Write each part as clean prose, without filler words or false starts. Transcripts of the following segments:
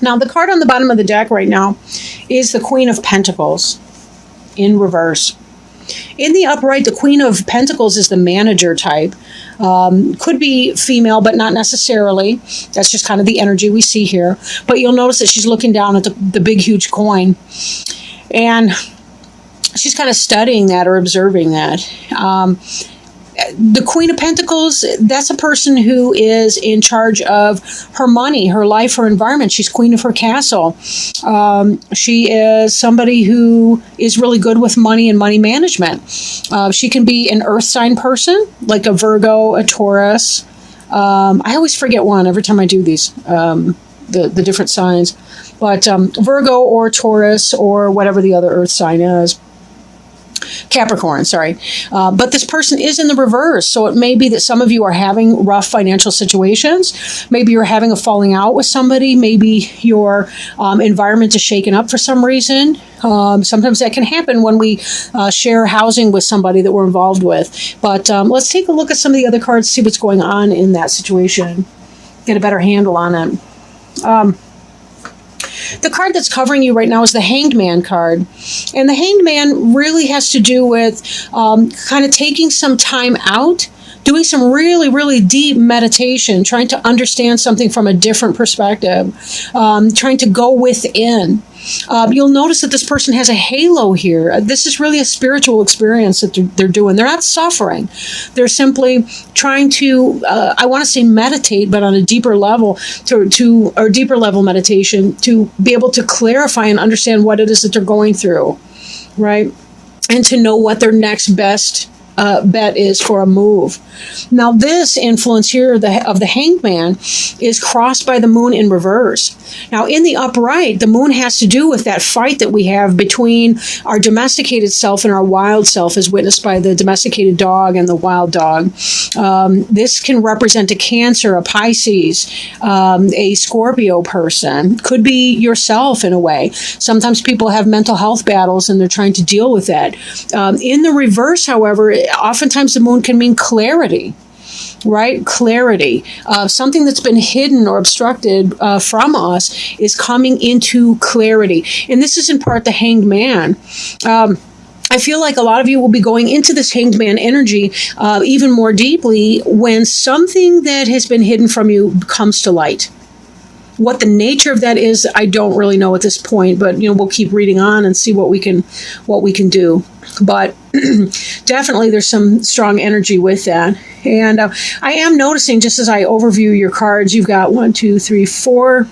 Now, the card on the bottom of the deck right now is the Queen of Pentacles in reverse. In the upright, the Queen of Pentacles is the manager type. Could be female, but not necessarily. That's just kind of the energy we see here. But you'll notice that she's looking down at the big, huge coin. And she's kind of studying that or observing that. The Queen of Pentacles, that's a person who is in charge of her money, her life, her environment. She's queen of her castle. She is somebody who is really good with money and money management. She can be an earth sign person, like a Virgo, a Taurus. I always forget one every time I do these, the different signs. But Virgo or Taurus or whatever the other earth sign is. Capricorn, sorry. But this person is in the reverse. So it may be that some of you are having rough financial situations. Maybe you're having a falling out with somebody. Maybe your environment is shaken up for some reason. Sometimes that can happen when we share housing with somebody that we're involved with. But let's take a look at some of the other cards, see what's going on in that situation. Get a better handle on it. The card that's covering you right now is the Hanged Man card. And the Hanged Man really has to do with kind of taking some time out, doing some really, really deep meditation, trying to understand something from a different perspective, trying to go within. You'll notice that this person has a halo here. This is really a spiritual experience that they're doing. They're not suffering. They're simply trying to, I want to say meditate, but on a deeper level, or deeper level meditation, to be able to clarify and understand what it is that they're going through, right? And to know what their next best bet is for a move. Now, this influence here of the Hanged Man is crossed by the moon in reverse. Now, in the upright, the moon has to do with that fight that we have between our domesticated self and our wild self, as witnessed by the domesticated dog and the wild dog. This can represent a Cancer, a Pisces, a Scorpio person. Could be yourself in a way. Sometimes people have mental health battles and they're trying to deal with that. In the reverse, however, oftentimes the moon can mean clarity, right? Clarity. Something that's been hidden or obstructed from us is coming into clarity. And this is in part the Hanged Man. I feel like a lot of you will be going into this Hanged Man energy even more deeply when something that has been hidden from you comes to light. What the nature of that is, I don't really know at this point, but we'll keep reading on and see what we can do. But definitely there's some strong energy with that. And I am noticing, just as I overview your cards, you've got 4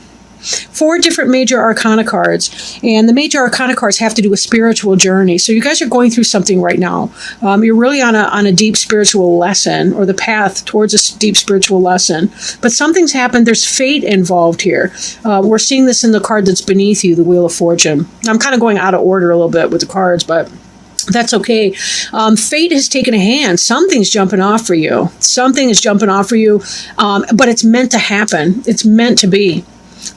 different major arcana cards. And the major arcana cards have to do with spiritual journey. So you guys are going through something right now. You're really on a deep spiritual lesson, or the path towards a deep spiritual lesson. But something's happened. There's fate involved here. We're seeing this in the card that's beneath you, the Wheel of Fortune. I'm kind of going out of order a little bit with the cards, but that's okay. Fate has taken a hand. Something's jumping off for you. Something is jumping off for you, but it's meant to happen. It's meant to be.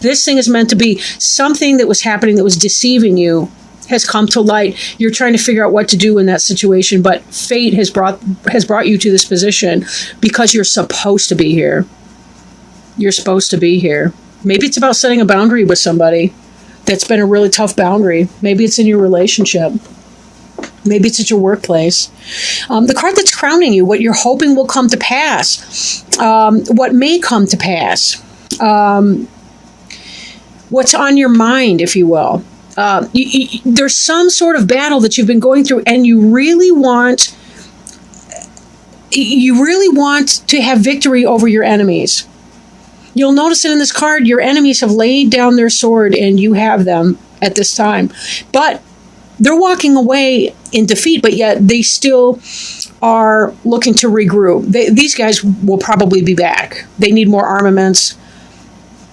This thing is meant to be. Something that was happening that was deceiving you has come to light. You're trying to figure out what to do in that situation, but fate has brought you to this position because you're supposed to be here. You're supposed to be here. Maybe it's about setting a boundary with somebody that's been a really tough boundary. Maybe it's in your relationship. Maybe it's at your workplace. The card that's crowning you, what you're hoping will come to pass, what may come to pass, what's on your mind, if you will. There's some sort of battle that you've been going through, and you really want to have victory over your enemies. You'll notice that in this card, your enemies have laid down their sword, and you have them at this time. But they're walking away in defeat, but yet they still are looking to regroup. These guys will probably be back. They need more armaments,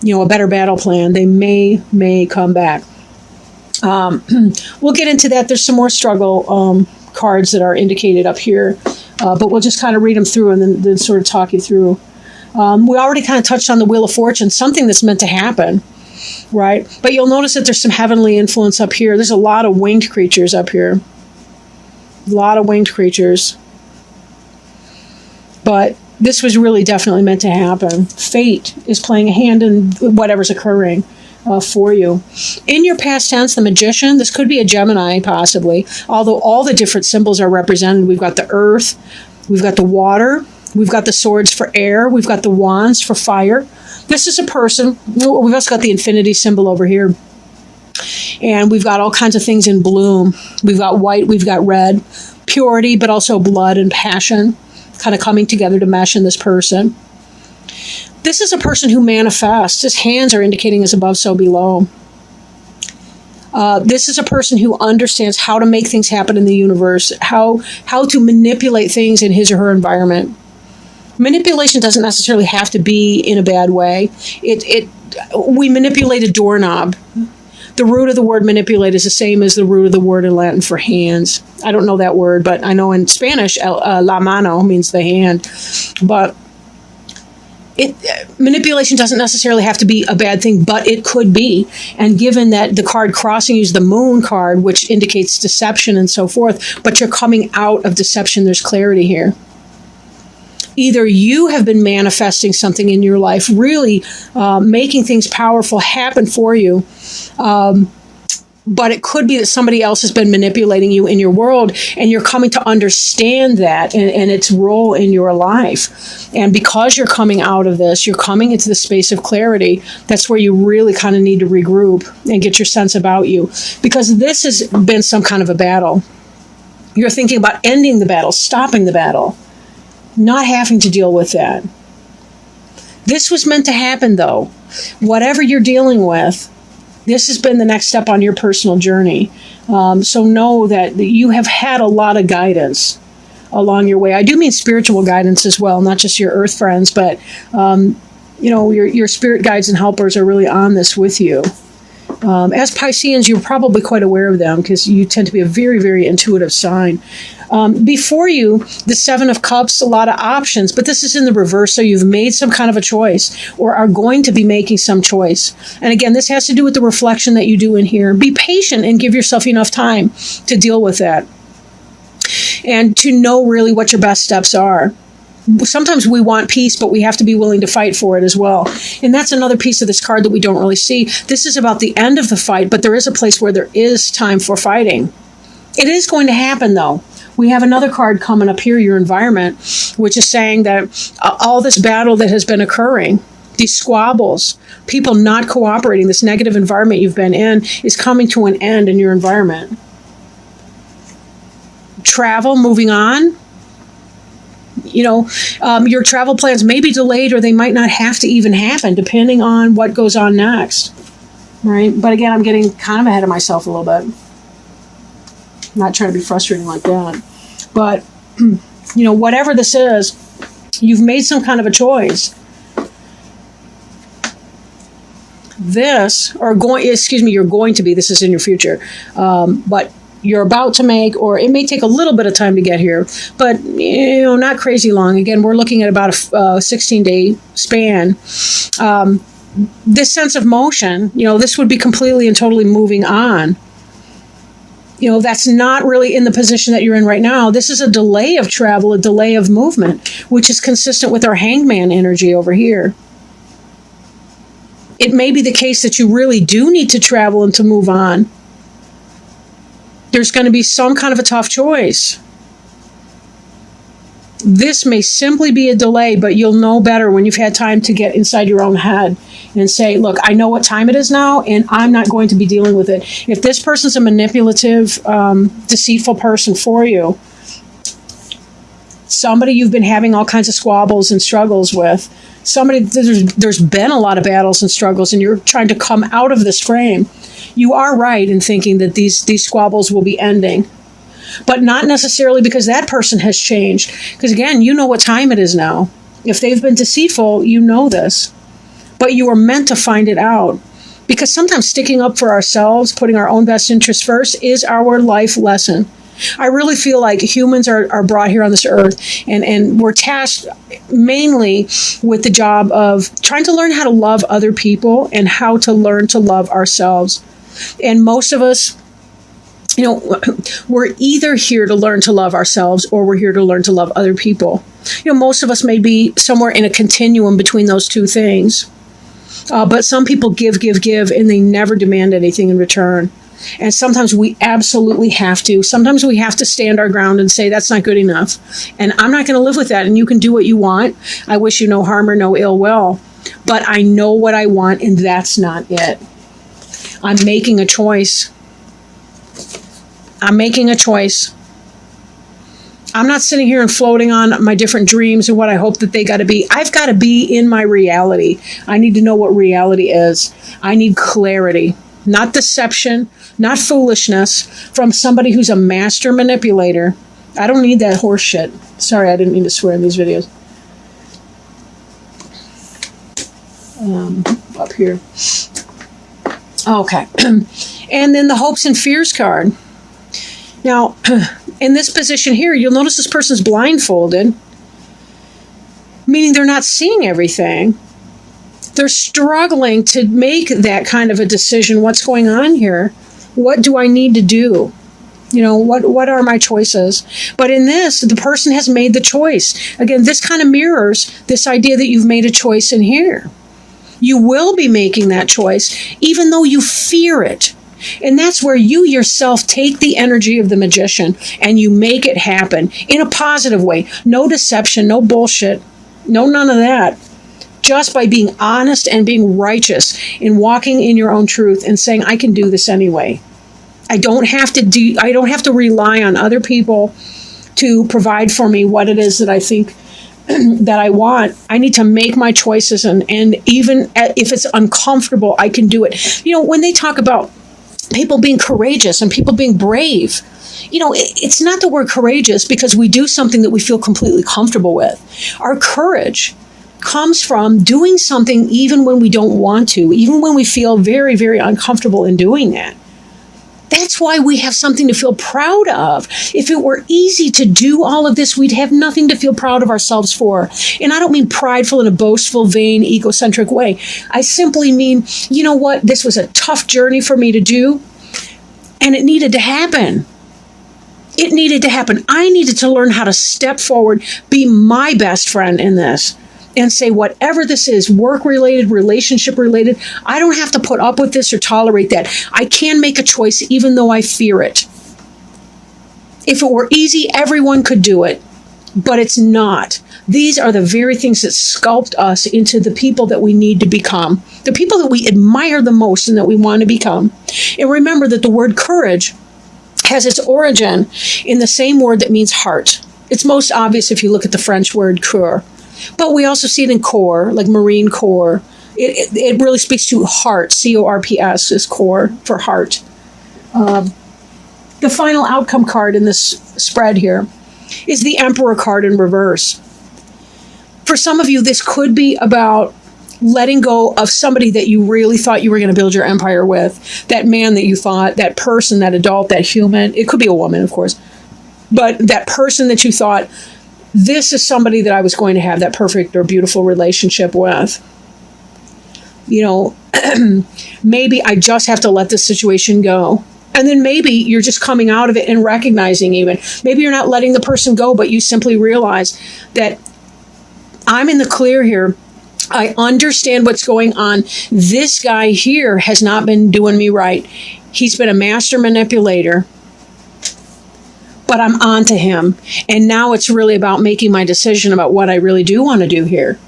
a better battle plan. They may come back. We'll get into that. There's some more struggle cards that are indicated up here, but we'll just kind of read them through and then sort of talk you through. We already kind of touched on the Wheel of Fortune, something that's meant to happen, right? But you'll notice that there's some heavenly influence up here. There's a lot of winged creatures up here. A lot of winged creatures. But this was really definitely meant to happen. Fate is playing a hand in whatever's occurring. for you. In your past tense, the Magician, this could be a Gemini possibly, although all the different symbols are represented. We've got the earth, we've got the water, we've got the swords for air, we've got the wands for fire. This is a person. We've also got the infinity symbol over here. And we've got all kinds of things in bloom. We've got white, we've got red, purity, but also blood and passion kind of coming together to mesh in this person. This is a person who manifests. His hands are indicating as above, so below. This is a person who understands how to make things happen in the universe, how to manipulate things in his or her environment. Manipulation doesn't necessarily have to be in a bad way. We manipulate a doorknob. The root of the word manipulate is the same as the root of the word in Latin for hands. I don't know that word, but I know in Spanish, la mano means the hand. But manipulation doesn't necessarily have to be a bad thing, but it could be. And given that the card crossing you is the moon card, which indicates deception and so forth, but you're coming out of deception, there's clarity here. Either you have been manifesting something in your life, really making things powerful happen for you, but it could be that somebody else has been manipulating you in your world, and you're coming to understand that and its role in your life. And because you're coming out of this, you're coming into the space of clarity. That's where you really kind of need to regroup and get your sense about you, because this has been some kind of a battle. You're thinking about ending the battle, stopping the battle, not having to deal with that. This was meant to happen, though. Whatever you're dealing with, this has been the next step on your personal journey. So know that you have had a lot of guidance along your way. I do mean spiritual guidance as well, not just your earth friends, but your spirit guides and helpers are really on this with you. As Pisceans, you're probably quite aware of them because you tend to be a very, very intuitive sign. Before you, the Seven of Cups, a lot of options, but this is in the reverse, so you've made some kind of a choice or are going to be making some choice. And again, this has to do with the reflection that you do in here. Be patient and give yourself enough time to deal with that and to know really what your best steps are. Sometimes we want peace, but we have to be willing to fight for it as well. And that's another piece of this card that we don't really see. This is about the end of the fight, but there is a place where there is time for fighting. It is going to happen, though. We have another card coming up here, your environment, which is saying that all this battle that has been occurring, these squabbles, people not cooperating, this negative environment you've been in is coming to an end in your environment. Travel, moving on. Your travel plans may be delayed or they might not have to even happen depending on what goes on next. Right? But again, I'm getting kind of ahead of myself a little bit. I'm not trying to be frustrating like that. But, whatever this is, you've made some kind of a choice. You're going to be, this is in your future, but you're about to make, or it may take a little bit of time to get here, but, not crazy long. Again, we're looking at about a 16-day span. This sense of motion, this would be completely and totally moving on. That's not really in the position that you're in right now. This is a delay of travel, a delay of movement, which is consistent with our hangman energy over here. It may be the case that you really do need to travel and to move on. There's going to be some kind of a tough choice. This may simply be a delay, but you'll know better when you've had time to get inside your own head and say, look, I know what time it is now, and I'm not going to be dealing with it. If this person's a manipulative, deceitful person for you, somebody you've been having all kinds of squabbles and struggles with, somebody there's been a lot of battles and struggles, and you're trying to come out of this frame, you are right in thinking that these squabbles will be ending. But not necessarily because that person has changed. Because again, you know what time it is now. If they've been deceitful, you know this. But you are meant to find it out. Because sometimes sticking up for ourselves, putting our own best interests first, is our life lesson. I really feel like humans are brought here on this earth, and we're tasked mainly with the job of trying to learn how to love other people and how to learn to love ourselves. And most of us, we're either here to learn to love ourselves or we're here to learn to love other people. Most of us may be somewhere in a continuum between those two things. But some people give, and they never demand anything in return. And sometimes we absolutely have to. Sometimes we have to stand our ground and say, that's not good enough. And I'm not going to live with that. And you can do what you want. I wish you no harm or no ill will. But I know what I want, and that's not it. I'm making a choice. I'm making a choice. I'm not sitting here and floating on my different dreams and what I hope that they got to be. I've got to be in my reality. I need to know what reality is. I need clarity, not deception, not foolishness from somebody who's a master manipulator. I don't need that horse shit. Sorry, I didn't mean to swear in these videos. Up here. Okay. And then the hopes and fears card. Now, in this position here, you'll notice this person's blindfolded, meaning they're not seeing everything. They're struggling to make that kind of a decision. What's going on here? What do I need to do? You know, what are my choices? But in this, the person has made the choice. Again, this kind of mirrors this idea that you've made a choice in here. You will be making that choice, even though you fear it. And that's where you yourself take the energy of the magician and you make it happen in a positive way. No deception, no bullshit, no none of that. Just by being honest and being righteous in walking in your own truth and saying, I can do this anyway. I don't have to rely on other people to provide for me what it is that I think that I want. I need to make my choices, and even if it's uncomfortable, I can do it. You know, when they talk about people being courageous and people being brave, you know, it's not the word courageous because we do something that we feel completely comfortable with. Our courage comes from doing something even when we don't want to, even when we feel very, very uncomfortable in doing that. That's why we have something to feel proud of. If it were easy to do all of this, we'd have nothing to feel proud of ourselves for. And I don't mean prideful in a boastful, vain, egocentric way. I simply mean, you know what? This was a tough journey for me to do, and it needed to happen. It needed to happen. I needed to learn how to step forward, be my best friend in this, and say, whatever this is, work-related, relationship-related, I don't have to put up with this or tolerate that. I can make a choice even though I fear it. If it were easy, everyone could do it, but it's not. These are the very things that sculpt us into the people that we need to become, the people that we admire the most and that we want to become. And remember that the word courage has its origin in the same word that means heart. It's most obvious if you look at the French word cœur. But we also see it in corps, like Marine Corps. It really speaks to heart. C-O-R-P-S is corps for heart. The final outcome card in this spread here is the Emperor card in reverse. For some of you, this could be about letting go of somebody that you really thought you were going to build your empire with. That man that you thought, that person, that adult, that human. It could be a woman, of course. But that person that you thought, this is somebody that I was going to have that perfect or beautiful relationship with. You know, maybe I just have to let this situation go. And then maybe you're just coming out of it and recognizing even. Maybe you're not letting the person go, but you simply realize that I'm in the clear here. I understand what's going on. This guy here has not been doing me right. He's been a master manipulator. But I'm on to him. And now it's really about making my decision about what I really do want to do here.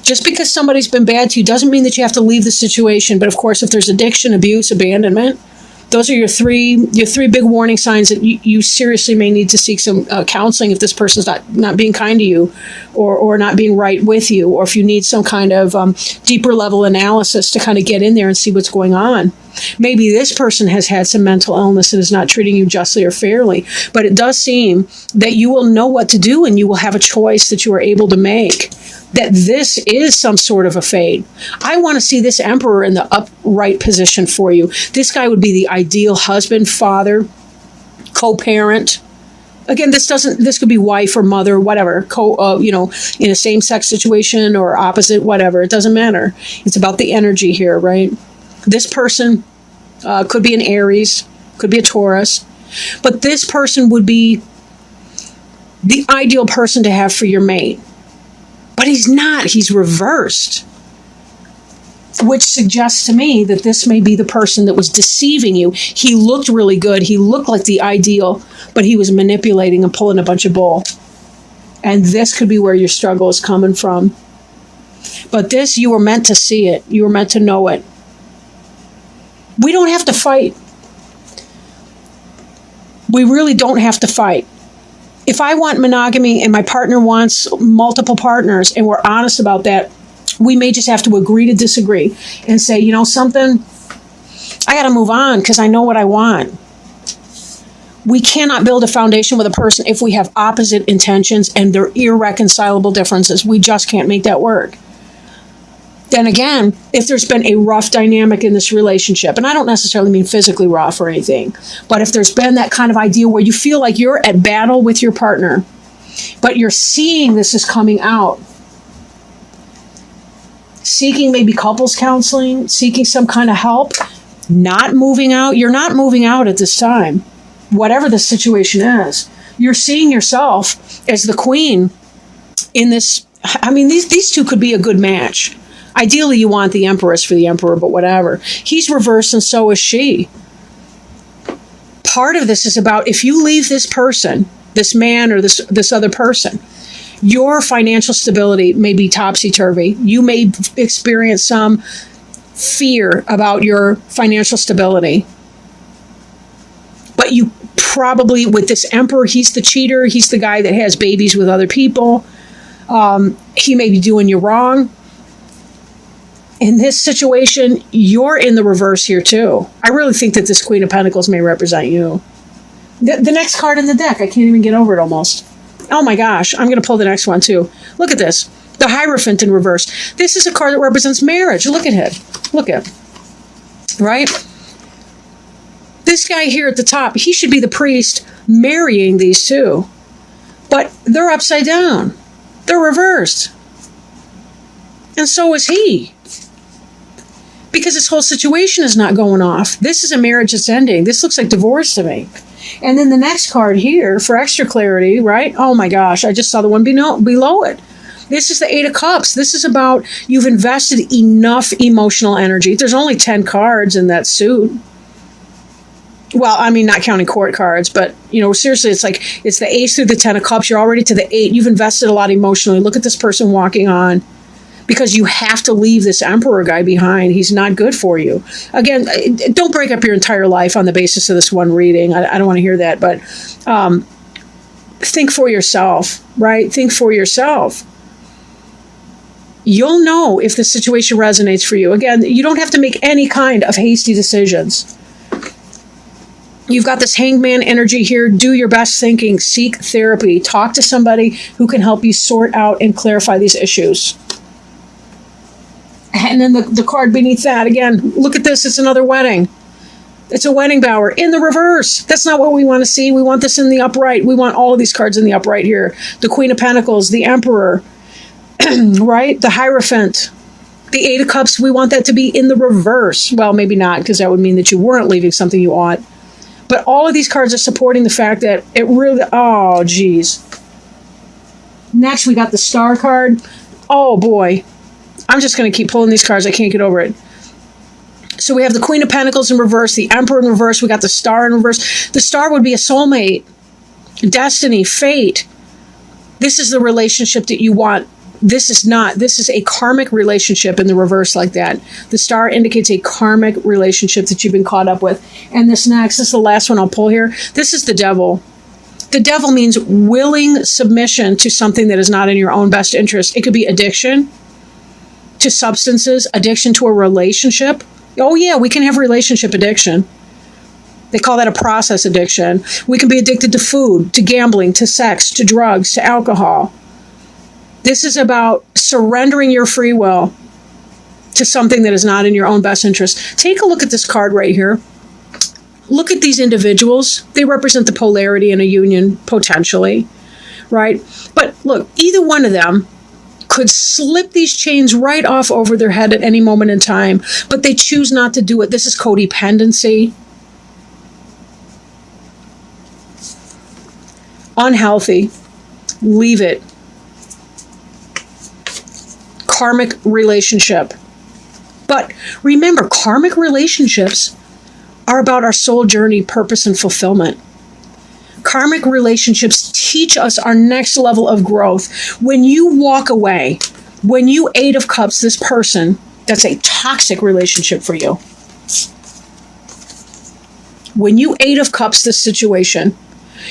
Just because somebody's been bad to you doesn't mean that you have to leave the situation. But of course, if there's addiction, abuse, abandonment, those are your three big warning signs that you seriously may need to seek some counseling if this person's not being kind to you or not being right with you, or if you need some kind of deeper level analysis to kind of get in there and see what's going on. Maybe this person has had some mental illness and is not treating you justly or fairly, but it does seem that you will know what to do and you will have a choice that you are able to make, that this is some sort of a fate. I want to see this Emperor in the upright position for you. This guy would be the ideal husband, father, co-parent. Again, this could be wife or mother, whatever, in a same-sex situation or opposite, whatever. It doesn't matter. It's about the energy here, right? This person could be an Aries, could be a Taurus, but this person would be the ideal person to have for your mate. But he's not. He's reversed. which suggests to me that this may be the person that was deceiving you. He looked really good. He looked like the ideal, but he was manipulating and pulling a bunch of bull. And this could be where your struggle is coming from. But this, you were meant to see it. You were meant to know it. We don't have to fight. We really don't have to fight. If I want monogamy and my partner wants multiple partners and we're honest about that, we may just have to agree to disagree and say, you know something, I got to move on because I know what I want. We cannot build a foundation with a person if we have opposite intentions and they're irreconcilable differences. We just can't make that work. Then again, if there's been a rough dynamic in this relationship, and I don't necessarily mean physically rough or anything, but if there's been that kind of idea where you feel like you're at battle with your partner, but you're seeing this is coming out, seeking maybe couples counseling, seeking some kind of help, not moving out, you're not moving out at this time, whatever the situation is. You're seeing yourself as the queen in this. I mean, these two could be a good match. Ideally, you want the empress for the emperor, but whatever. He's reversed and so is she. Part of this is about if you leave this person, this man or this other person, your financial stability may be topsy-turvy. You may experience some fear about your financial stability. But you probably, with this emperor, he's the cheater. He's the guy that has babies with other people. He may be doing you wrong. In this situation, you're in the reverse here too. I really think that this Queen of Pentacles may represent you. The next card in the deck, I can't even get over it almost. Oh my gosh, I'm going to pull the next one too. Look at this. The Hierophant in reverse. This is a card that represents marriage. Look at it. Look at it. Right? This guy here at the top, he should be the priest marrying these two. But they're upside down. They're reversed. And so is he. Because this whole situation is not going off. This is a marriage that's ending. This looks like divorce to me. And then the next card here, for extra clarity, right? Oh my gosh, I just saw the one below it. This is the Eight of Cups. This is about you've invested enough emotional energy. There's only 10 cards in that suit. Well, I mean, not counting court cards, but, you know, seriously, it's like it's the Ace through the 10 of Cups. You're already to the 8. You've invested a lot emotionally. Look at this person walking on. Because you have to leave this emperor guy behind. He's not good for you. Again, don't break up your entire life on the basis of this one reading. I don't want to hear that. But think for yourself, right? Think for yourself. You'll know if the situation resonates for you. Again, you don't have to make any kind of hasty decisions. You've got this hangman energy here. Do your best thinking. Seek therapy. Talk to somebody who can help you sort out and clarify these issues. And then the card beneath that, again, look at this. It's another wedding. It's a wedding bower in the reverse. That's not what we want to see. We want this in the upright. We want all of these cards in the upright here. The Queen of Pentacles, the Emperor, right? The Hierophant, the Eight of Cups. We want that to be in the reverse. Well, maybe not, because that would mean that you weren't leaving something you ought. But all of these cards are supporting the fact that it really, oh, geez. Next, we got the Star card. Oh, boy. I'm just going to keep pulling these cards. I can't get over it. So we have the Queen of Pentacles in reverse, the Emperor in reverse. We got the Star in reverse. The Star would be a soulmate, destiny, fate. This is the relationship that you want. This is not. This is a karmic relationship in the reverse like that. The Star indicates a karmic relationship that you've been caught up with. And this next, this is the last one I'll pull here. This is the Devil. The Devil means willing submission to something that is not in your own best interest. It could be addiction to substances, addiction to a relationship. Oh yeah, we can have relationship addiction. They call that a process addiction. We can be addicted to food, to gambling, to sex, to drugs, to alcohol. This is about surrendering your free will to something that is not in your own best interest. Take a look at this card right here. Look at these individuals. They represent the polarity in a union, potentially, right? But look, either one of them could slip these chains right off over their head at any moment in time, but they choose not to do it. This is codependency. Unhealthy. Leave it. Karmic relationship. But remember, karmic relationships are about our soul journey, purpose, and fulfillment. Karmic relationships teach us our next level of growth. When you walk away, when you Eight of Cups this person, that's a toxic relationship for you. When you Eight of Cups this situation,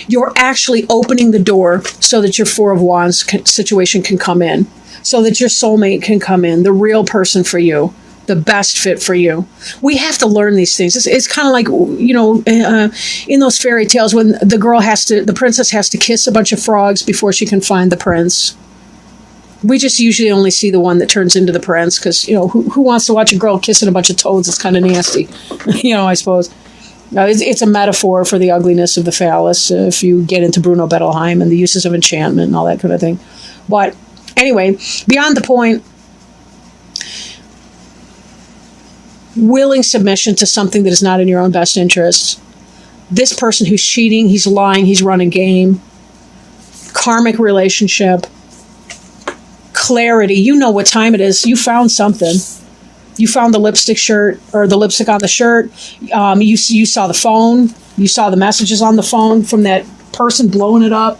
you're actually opening the door so that your Four of Wands situation can come in, so that your soulmate can come in, the real person for you, the best fit for you. We have to learn these things. It's kind of like, in those fairy tales when the princess has to kiss a bunch of frogs before she can find the prince. We just usually only see the one that turns into the prince because, who wants to watch a girl kissing a bunch of toads? It's kind of nasty, I suppose. It's a metaphor for the ugliness of the phallus if you get into Bruno Bettelheim and the uses of enchantment and all that kind of thing. But anyway, beyond the point, willing submission to something that is not in your own best interests. This person who's cheating, he's lying, he's running game. Karmic relationship. Clarity. You know what time it is. You found something. You found the lipstick shirt or the lipstick on the shirt. You saw the phone. You saw the messages on the phone from that person blowing it up.